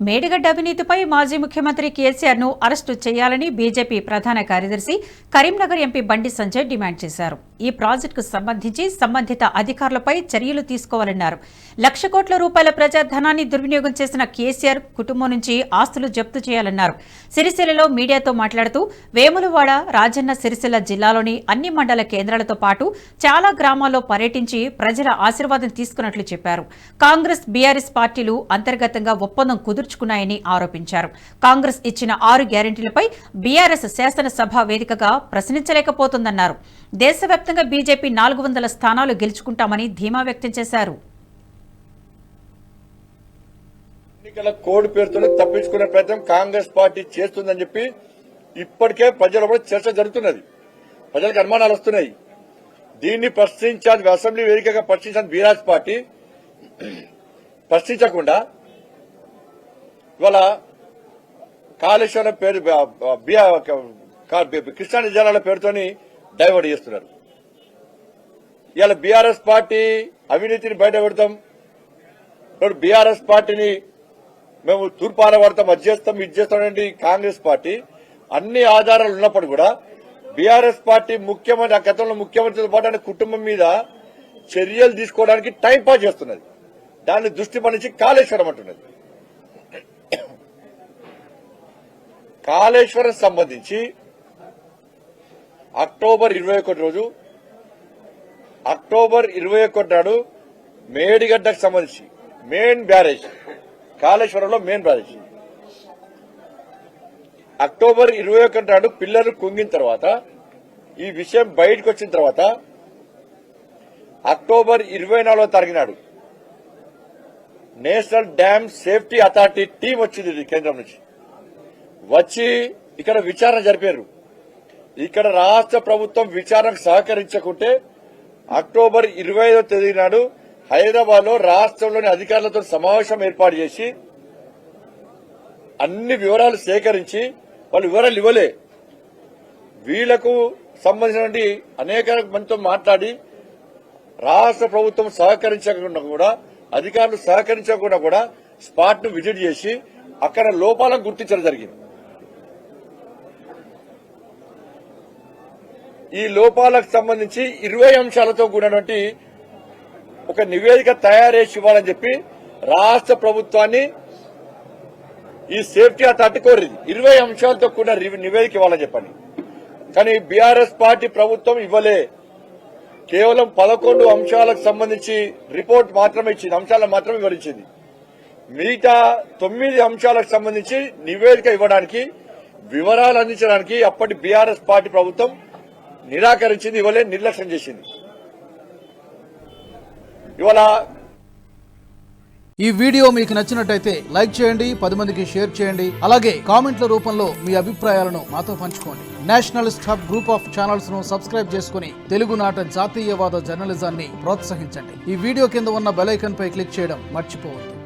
మేడిగడ్డ అవినీతిపై మాజీ ముఖ్యమంత్రి కేసీఆర్ ను అరెస్టు చేయాలని బీజేపీ ప్రధాన కార్యదర్శి కరీంనగర్ ఎంపీ బండి సంజయ్ డిమాండ్ చేశారు. ఈ ప్రాజెక్టుకు సంబంధించి సంబంధిత అధికారులపై చర్యలు తీసుకోవాలన్నారు. ₹1,00,000 కోట్ల ప్రజాధనాన్ని దుర్వినియోగం చేసిన కేసీఆర్ కుటుంబం నుంచి ఆస్తులు జప్తు చేయాలన్నారు. సిరిసిల్లలో మీడియాతో మాట్లాడుతూ వేములవాడ, రాజన్న సిరిసిల్ల జిల్లాలోని అన్ని మండల కేంద్రాలతో పాటు చాలా గ్రామాల్లో పర్యటించి ప్రజల ఆశీర్వాదం తీసుకున్నట్లు చెప్పారు. కాంగ్రెస్, బీఆర్ఎస్ పార్టీలు అంతర్గతంగా ఒప్పందం కుదుర్చుకున్నాయని ఆరోపించారు. కాంగ్రెస్ ఇచ్చిన 6 గ్యారెంటీలపై బీఆర్ఎస్ శాసనసభ వేదికగా ప్రశ్నించలేకపోతుందన్నారు. దేశవ్యాప్తంగా బీజేపీ 400 స్థానాలు గెలుచుకుంటామని ధీమా వ్యక్తం చేశారు. ఎన్నికల కోడ్ పేరుతో తప్పించుకునే ప్రయత్నం కాంగ్రెస్ పార్టీ చేస్తుందని చెప్పి ఇప్పటికే ప్రజల చర్చ జరుగుతున్నది. ప్రజలకు అనుమానాలు వస్తున్నాయి. దీన్ని ప్రశ్నించాలి, అసెంబ్లీ వేదికగా ప్రశ్నించాలి బీఆర్ఎస్ పార్టీ ప్రశ్నించకుండా ఇవాళ కాళేశ్వరం పేరు కృష్ణా జలాల పేరుతోని డైవర్ట్ చేస్తున్నారు. ఇవాళ బీఆర్ఎస్ పార్టీ అవినీతిని బయట పెడతాం, బీఆర్ఎస్ పార్టీని మేము తూర్పాల పడతాం, అది చేస్తాం, ఇది చేస్తామండి. కాంగ్రెస్ పార్టీ అన్ని ఆధారాలు ఉన్నప్పుడు కూడా బీఆర్ఎస్ పార్టీ ముఖ్యమంత్రి, గతంలో ముఖ్యమంత్రితో పాటు ఆయన కుటుంబం మీద చర్యలు తీసుకోవడానికి టైం పాస్ చేస్తున్నది. దాన్ని దృష్టి మళ్లించి కాళేశ్వరం అంటున్నది. కాళేశ్వరం సంబంధించి అక్టోబర్ 21 నాడు మేడిగడ్డకు సంబంధించి మెయిన్ బ్యారేజ్, కాళేశ్వరంలో మెయిన్ బ్యారేజ్ అక్టోబర్ 21 నాడు పిల్లలు కుంగిన తర్వాత, ఈ విషయం బయటకు వచ్చిన తర్వాత అక్టోబర్ 24వ తారీఖు నాడు national dam safety authority team వచ్చింది కేంద్రం నుంచి. వచ్చి ఇక్కడ విచారణ జరిపారు. ఇక్కడ రాష్ట్ర ప్రభుత్వం విచారణకు సహకరించకుంటే అక్టోబర్ 25వ తేదీ నాడు హైదరాబాద్ లో రాష్ట్రంలోని అధికారులతో సమావేశం ఏర్పాటు చేసి అన్ని వివరాలు సేకరించి, వాళ్ళు వివరాలు ఇవ్వలే, వీళ్లకు సంబంధించిన అనేక మందితో మాట్లాడి రాష్ట్ర ప్రభుత్వం సహకరించకుండా కూడా, అధికారులు సహకరించకుండా కూడా స్పాట్ ను విజిట్ చేసి అక్కడ లోపాలను గుర్తించడం జరిగింది. ఈ లోపాలకు సంబంధించి 20 అంశాలతో కూడినటువంటి ఒక నివేదిక తయారు చేసి ఇవ్వాలని చెప్పి రాష్ట్ర ప్రభుత్వాన్ని ఈ సేఫ్టీ అథారిటీ కోరింది. 20 అంశాలతో కూడిన నివేదిక ఇవ్వాలని చెప్పని. కానీ బీఆర్ఎస్ పార్టీ ప్రభుత్వం ఇవ్వలే. కేవలం 11 అంశాలకు సంబంధించి రిపోర్ట్ మాత్రమే ఇచ్చింది, అంశాలను మాత్రమే వివరించింది. మిగతా 9 అంశాలకు సంబంధించి నివేదిక ఇవ్వడానికి, వివరాలు అందించడానికి అప్పటి బీఆర్ఎస్ పార్టీ ప్రభుత్వం నిరాకరించింది, ఇవ్వలే, నిర్లక్ష్యం చేసింది. ఇవాళ ఈ వీడియో మీకు నచ్చినట్టయితే లైక్ చేయండి, 10 మందికి షేర్ చేయండి. అలాగే కామెంట్ల రూపంలో మీ అభిప్రాయాలను మాతో పంచుకోండి. Nationalist hub group of channels ను సబ్స్క్రైబ్ చేసుకుని తెలుగునాట జాతీయవాద జర్నలిజాన్ని ప్రోత్సహించండి. ఈ వీడియో కింద ఉన్న బెల్ ఐకాన్ పై క్లిక్ చేయడం మర్చిపోవద్దు.